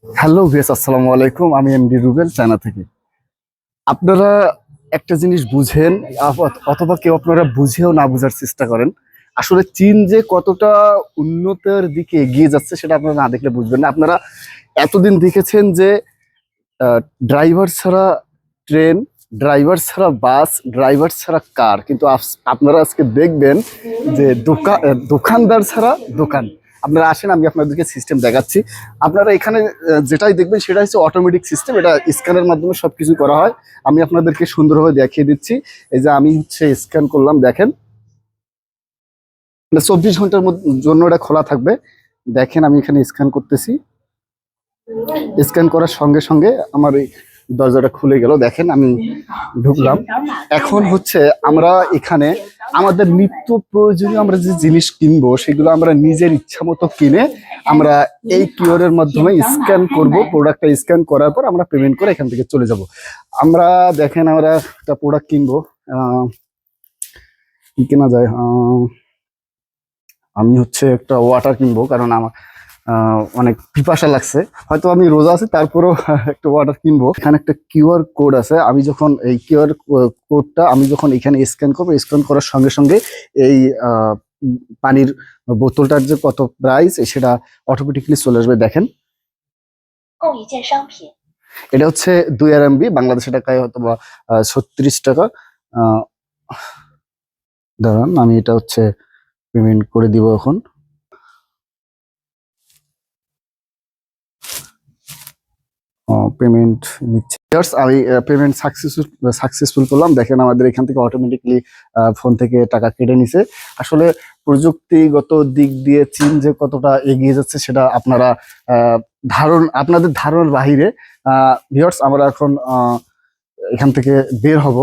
Hello viewers, আসসালামু আলাইকুম। আমি এমডি রুবেল, চায়না থেকে। আপনারা একটা জিনিস বুঝেন, অথবা কেউ আপনারা বুঝেও না বুঝার চেষ্টা করেন। আসলে চীন যে কতটা উন্নতির দিকে এগিয়ে যাচ্ছে সেটা আপনারা না দেখলে বুঝবেন না। আপনারা এতদিন দেখেছেন যে ড্রাইভার ছাড়া ট্রেন, ড্রাইভার ছাড়া বাস, ড্রাইভার ছাড়া কার, কিন্তু আপনারা আজকে দেখবেন যে দোকানদার ছাড়া দোকান। আপনারা আসেন, আমি আপনাদেরকে সিস্টেম দেখাচ্ছি। আপনারা এখানে যেটাই দেখবেন সেটা হচ্ছে অটোমেটিক সিস্টেম। এটা স্ক্যানের মাধ্যমে সবকিছু করা হয়। আমি আপনাদেরকে সুন্দরভাবে দেখিয়ে দিচ্ছি। এই যে আমি স্ক্যান করলাম, দেখেন 24 ঘন্টার জন্য এটা খোলা থাকবে। দেখেন আমি এখানে স্ক্যান করতেছি। স্ক্যান করার সঙ্গে সঙ্গে আমার এই দরজাটা খুলে গেল। দেখেন আমি ঢুকলাম। এখন হচ্ছে আমরা এখানে আমাদের নিত্য প্রয়োজনীয় আমরা যে জিনিস কিনবো সেগুলো আমরা নিজের ইচ্ছা মতো কিনে আমরা এই কিউআর এর মাধ্যমে স্ক্যান করব। প্রোডাক্টটা স্ক্যান করার পর আমরা পেমেন্ট করে এখান থেকে চলে যাব। আমরা দেখেন আমরা একটা প্রোডাক্ট কিনবো। কি কেনা যায়? আমি হচ্ছে একটা ওয়াটার কিনবো, কারণ আমার অনেক পিপাসা লাগছে। হয়তো আমি রোজা আছি, তারপরেও একটা ওয়াটার কিনবো। এখানে একটা কিউআর কোড আছে। আমি যখন এই কিউআর কোডটা আমি যখন এখানে স্ক্যান করবো, স্ক্যান করার সঙ্গে সঙ্গে এই পানির বোতলটার যে কত প্রাইস সেটা অটোমেটিকলি চলে আসবে। দেখেন এটা হচ্ছে 2 RMB, বাংলাদেশি টাকায় হয়তো বা 36 টাকা। আহ, দাঁড়ান, আমি এটা হচ্ছে পেমেন্ট করে দিব এখন। পেমেন্ট নিচ্ছে। আমি পেমেন্ট সাকসেসফুল করলাম। দেখেন আমাদের এখান থেকে অটোমেটিকলি ফোন থেকে টাকা কেটে নিছে। আসলে প্রযুক্তিগত দিক দিয়ে চীন যে কতটা এগিয়ে যাচ্ছে সেটা আপনারা আপনাদের ধারণার বাহিরে। ভিউয়ার্স, আমরা এখন এখান থেকে বের হব।